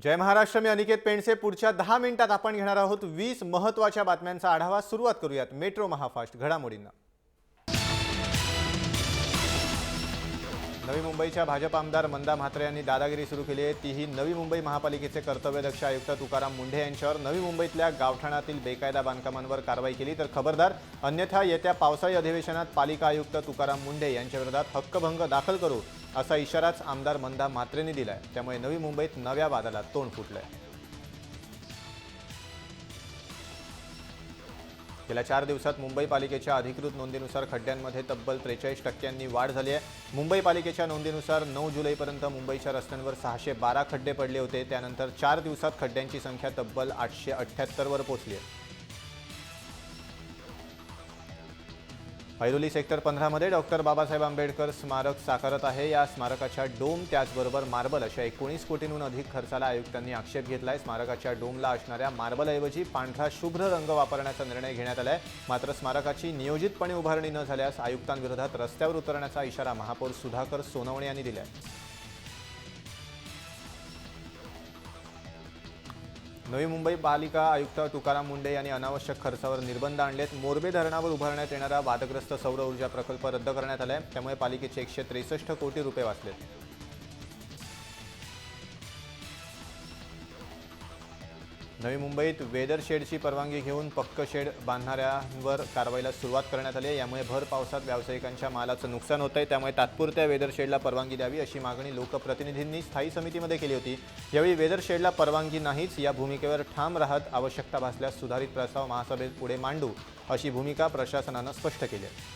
जय महाराष्ट्र. मी अनिकेत पेंडसे. पुढच्या 10 मिनिटात आपण घेणार आहोत 20 महत्त्वाच्या बातम्यांचा आढावा. सुरुवात करूयात मेट्रो महाफास्ट घडामोडींना. नवी मुंबईच्या भाजप आमदार मंदा म्हात्रे यांनी दादागिरी सुरू केली आहे. तीही नवी मुंबई महापालिकेचे कर्तव्यदक्ष आयुक्त तुकाराम मुंढे यांच्यावर. नवी मुंबईतल्या गावठाणातील बेकायदा बांधकामांवर कारवाई केली तर खबरदार, अन्यथा येत्या पावसाळी अधिवेशनात पालिका आयुक्त तुकाराम मुंढे यांच्या विरोधात हक्कभंग दाखल करू असा इशाराच आमदार मंदा म्हात्रेंनी दिलाय. त्यामुळे नवी मुंबईत नव्या वादाला तोंड फुटलंय. गेल्या 4 दिवसात मुंबई पालिकेच्या अधिकृत नोंदीनुसार खड्ड्यांमध्ये तब्बल 43% वाढ झाली आहे. मुंबई पालिकेच्या नोंदीनुसार 9 जुलैपर्यंत मुंबईच्या रस्त्यांवर 612 खड्डे पडले होते. त्यानंतर 4 दिवसात खड्ड्यांची संख्या तब्बल 878 वर पोहोचली आहे. ऐरोली सेक्टर 15 मध्ये डॉक्टर बाबासाहेब आंबेडकर स्मारक साकारत आहे. या स्मारकाच्या डोम त्याचबरोबर मार्बल अशा 19 कोटींहून अधिक खर्चाला आयुक्तांनी आक्षेप घेतलाय. स्मारकाच्या डोमला असणाऱ्या मार्बलऐवजी पांढरा शुभ्र रंग वापरण्याचा निर्णय घेण्यात आलाय. मात्र स्मारकाची नियोजितपणे उभारणी न झाल्यास आयुक्तांविरोधात रस्त्यावर उतरण्याचा इशारा महापौर सुधाकर सोनवणे यांनी दिलाय. नवी मुंबई पालिका आयुक्त तुकाराम मुंढे यांनी अनावश्यक खर्चावर निर्बंध आणलेत. मोरबे धरणावर उभारण्यात येणारा वादग्रस्त सौर ऊर्जा प्रकल्प रद्द करण्यात आलाय. त्यामुळे पालिकेचे 163 कोटी रुपये वाचलेत. नवी मुंबईत वेदर शेडची परवानगी घेऊन पक्क शेड बांधणाऱ्यांवर कारवाईला सुरुवात करण्यात आली आहे. यामुळे भर पावसात व्यावसायिकांच्या मालाचं नुकसान होत आहे. त्यामुळे तात्पुरत्या वेदर शेडला परवानगी द्यावी अशी मागणी लोकप्रतिनिधींनी स्थायी समितीमध्ये केली होती. यावेळी वेदर शेडला परवानगी नाहीच, या भूमिकेवर ठाम राहत आवश्यकता भासल्यास सुधारित प्रस्ताव महासभेत पुढे मांडू अशी भूमिका प्रशासनानं स्पष्ट केली आहे.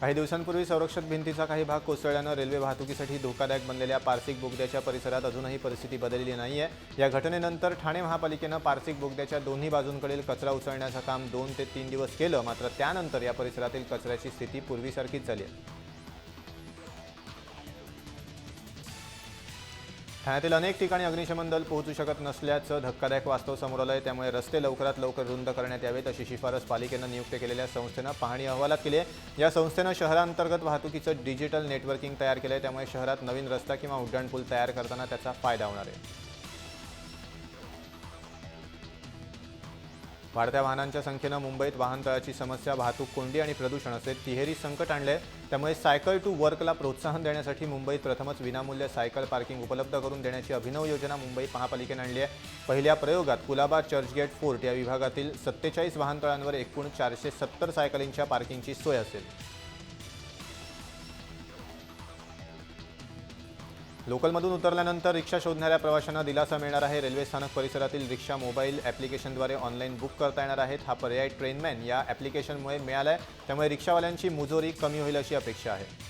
काही दिवसांपूर्वी संरक्षक भिंतीचा काही भाग कोसळल्यानं रेल्वे वाहतुकीसाठी धोकादायक बनलेल्या पारसिक बोगद्याच्या परिसरात अजूनही परिस्थिती बदलली नाहीये. या घटनेनंतर ठाणे महापालिकेनं पारसिक बोगद्याच्या दोन्ही बाजूंकडील कचरा उचलण्याचं काम 2 ते 3 दिवस केलं. मात्र त्यानंतर या परिसरातील कचऱ्याची स्थिती पूर्वीसारखीच झाली आहे. ठाण्यातील अनेक ठिकाणी अग्निशमन दल पोहोचू शकत नसल्याचं धक्कादायक वास्तव समोर आलं आहे. त्यामुळे रस्ते लवकरात लवकर रुंद करण्यात यावेत अशी शिफारस पालिकेनं नियुक्त केलेल्या संस्थेनं पाहणी अहवालात केली आहे. या संस्थेनं शहरांतर्गत वाहतुकीचं डिजिटल नेटवर्किंग तयार केलं आहे. त्यामुळे शहरात नवीन रस्ता किंवा उड्डाणपूल तयार करताना त्याचा फायदा होणार आहे. वाढत्या वाहनांच्या संख्येनं मुंबईत वाहनतळाची समस्या, वाहतूक कोंडी आणि प्रदूषण असे तिहेरी संकट आणले. त्यामुळे सायकल टू वर्कला प्रोत्साहन देण्यासाठी मुंबईत प्रथमच विनामूल्य सायकल पार्किंग उपलब्ध करून देण्याची अभिनव योजना मुंबई महापालिकेने आणली आहे. पहिल्या प्रयोगात कुलाबा, चर्चगेट, फोर्ट या विभागातील 47 वाहनतळांवर एकूण 470 सायकलींच्या पार्किंगची सोय असेल. लोकलमधून उतरल्यानंतर रिक्षा शोधणाऱ्या प्रवाशांना दिलासा मिळणार आहे. रेल्वे स्थानक परिसरातील रिक्षा मोबाईल ॲप्लिकेशनद्वारे ऑनलाईन बुक करता येणार आहेत. हा पर्याय ट्रेनमॅन या ॲप्लिकेशनमुळे मिळाला आहे. त्यामुळे रिक्षावाल्यांची मुजोरी कमी होईल अशी अपेक्षा आहे.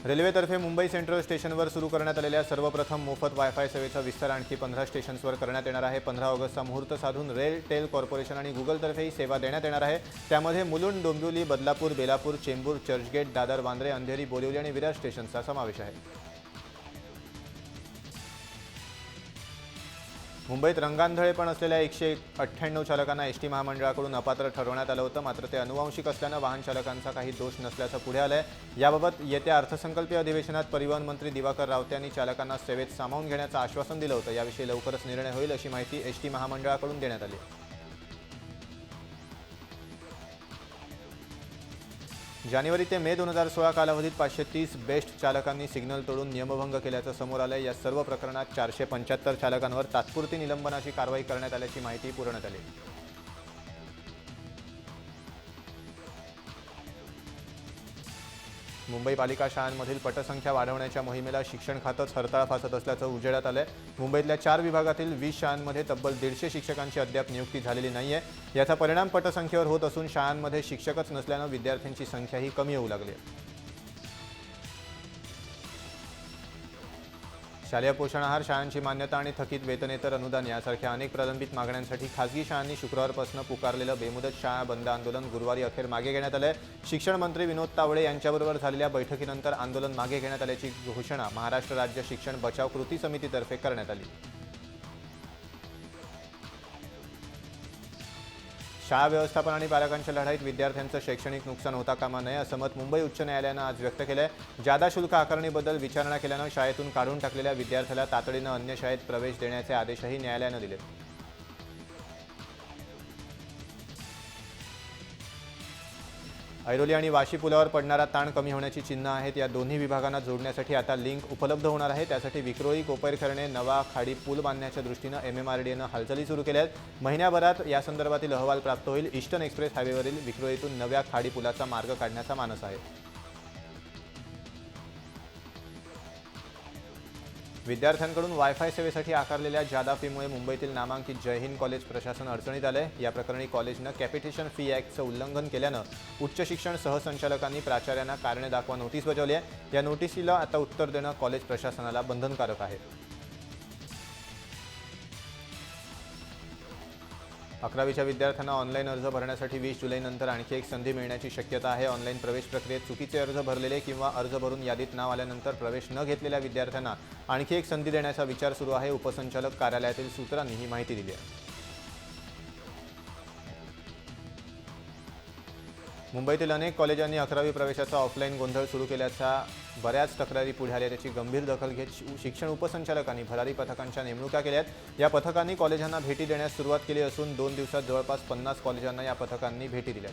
रेल्वेतर्फे मुंबई सेंट्रल स्टेशनवर सुरू करण्यात आलेल्या सर्वप्रथम मोफत वायफाय सेवेचा विस्तार आणखी 15 स्टेशन्सवर करण्यात येणार आहे. 15 ऑगस्टचा मुहूर्त साधून रेल टेल कॉर्पोरेशन आणि गुगलतर्फे ही सेवा देण्यात येणार आहे. त्यामध्ये मुलुंड, डोंबिवली, बदलापूर, बेलापूर, चेंबूर, चर्चगेट, दादर, वांद्रे, अंधेरी, बोरिवली आणि विरार स्टेशनचा समावेश आहे. मुंबईत रंगांधळेपण असलेल्या 198 चालकांना एसटी महामंडळाकडून अपात्र ठरवण्यात आलं होतं. मात्र ते अनुवांशिक असल्यानं वाहन चालकांचा काही दोष नसल्याचं पुढे आलंय. याबाबत येत्या अर्थसंकल्पीय अधिवेशनात परिवहन मंत्री दिवाकर रावते यांनी चालकांना सेवेत सामावून घेण्याचं आश्वासन दिलं होतं. याविषयी लवकरच निर्णय होईल अशी माहिती एसटी महामंडळाकडून देण्यात आली. जानेवारी ते मे 2016 कालावधीत 530 बेस्ट चालकांनी सिग्नल तोडून नियमभंग केल्याचं समोर आलंय. या सर्व प्रकरणात 475 चालकांवर तात्पुरती निलंबनाची कारवाई करण्यात आल्याची माहिती पुरवण्यात आली. मुंबई पालिका शाळांमधील पटसंख्या वाढवण्याच्या मोहिमेला शिक्षण खातंच हरताळ फासत असल्याचं उजेडात आलंय. मुंबईतल्या 4 विभागातील 20 शाळांमध्ये तब्बल 150 शिक्षकांची अद्याप नियुक्ती झालेली नाहीये. याचा परिणाम पटसंख्येवर होत असून शाळांमध्ये शिक्षकच नसल्यानं विद्यार्थ्यांची संख्याही कमी होऊ लागली. शालेय पोषण आहार, शाळांची मान्यता आणि थकीत वेतनेतर अनुदान यासारख्या अनेक प्रलंबित मागण्यांसाठी खासगी शाळांनी शुक्रवारपासून पुकारलेलं बेमुदत शाळा बंद आंदोलन गुरुवारी अखेर मागे घेण्यात आलंय. शिक्षण मंत्री विनोद तावडे यांच्याबरोबर झालेल्या बैठकीनंतर आंदोलन मागे घेण्यात आल्याची घोषणा महाराष्ट्र राज्य शिक्षण बचाव कृती समितीतर्फे करण्यात आली. शाळा व्यवस्थापन आणि पालकांच्या लढाईत विद्यार्थ्यांचं शैक्षणिक नुकसान होता कामा नये असं मत मुंबई उच्च न्यायालयानं आज व्यक्त केलं आहे। जादा शुल्क आकारणीबद्दल विचारणा केल्यानं शाळेतून काढून टाकलेल्या विद्यार्थ्याला तातडीनं अन्य शाळेत प्रवेश देण्याचे आदेशही न्यायालयानं दिले। ऐरोली आणि वाशी पुलावर पडणारा ताण कमी होण्याची चिन्ह आहेत। या दोन्ही विभागांना जोडण्यासाठी आता लिंक उपलब्ध होणार आहे। त्यासाठी विक्रोळी कोपरखैरणे नवा खाडी पूल बांधण्याच्या दृष्टीनं MMRDAनं हालचाली सुरू केल्या आहेत। महिन्याभरात या संदर्भातील अहवाल प्राप्त होईल। ईस्टर्न एक्सप्रेस हायवेवरील विक्रोळीतून नव्या खाडी पुलाचा मार्ग काढण्याचा मानस आहे। विद्यार्थ्यांकडून वायफाय सेवेसाठी आकारलेल्या जादा फीमुळे मुंबईतील नामांकित जय हिंद कॉलेज प्रशासन अडचणीत आले। या प्रकरणी कॉलेजनं कॅपिटेशन फी ॲक्टचं उल्लंघन केल्यानं उच्च शिक्षण सहसंचालकांनी प्राचार्यांना कारणे दाखवा नोटीस बजावली आहे। या नोटीसीला आता उत्तर देणं कॉलेज प्रशासनाला बंधनकारक आहे। 11वीच्या विद्यार्थ्यांना ऑनलाईन अर्ज भरण्यासाठी 20 जुलैनंतर आणखी एक संधी मिळण्याची शक्यता आहे। ऑनलाईन प्रवेश प्रक्रियेत चुकीचे अर्ज भरलेले किंवा अर्ज भरून यादीत नाव आल्यानंतर प्रवेश न घेतलेल्या विद्यार्थ्यांना आणखी एक संधी देण्याचा विचार सुरू आहे। उपसंचालक कार्यालयातील सूत्रांनी ही माहिती दिली आहे। मुंबईतील अनेक कॉलेजांनी 11वी प्रवेशाचा ऑफलाईन गोंधळ सुरू केल्याच्या बऱ्याच तक्रारी पुढे आल्या। त्याची गंभीर दखल घेत शिक्षण उपसंचालकांनी भरारी पथकांच्या नेमणुका केल्यात। या पथकांनी कॉलेजांना भेटी देण्यास सुरुवात केली असून 2 दिवसात जवळपास 50 कॉलेजांना या पथकांनी भेटी दिल्या।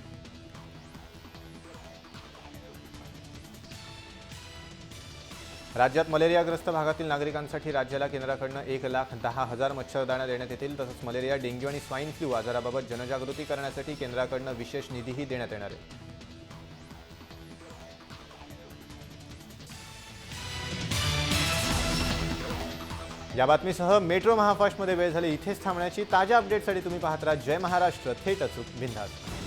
राज्यात मलेरियाग्रस्त भागातील नागरिकांसाठी राज्याला केंद्राकडून 1,10,000 मच्छरदाण्या देण्यात येतील। तसंच मलेरिया, डेंग्यू आणि स्वाईन फ्लू आजाराबाबत जनजागृती करण्यासाठी केंद्राकडून विशेष निधीही देण्यात येणार आहे। या बातमीसह मेट्रो महाफास्टमध्ये वेळ झाली इथेच थांबण्याची। ताज्या अपडेटसाठी तुम्ही पाहत राहा जय महाराष्ट्र, थेट अचूक बिनधास्त।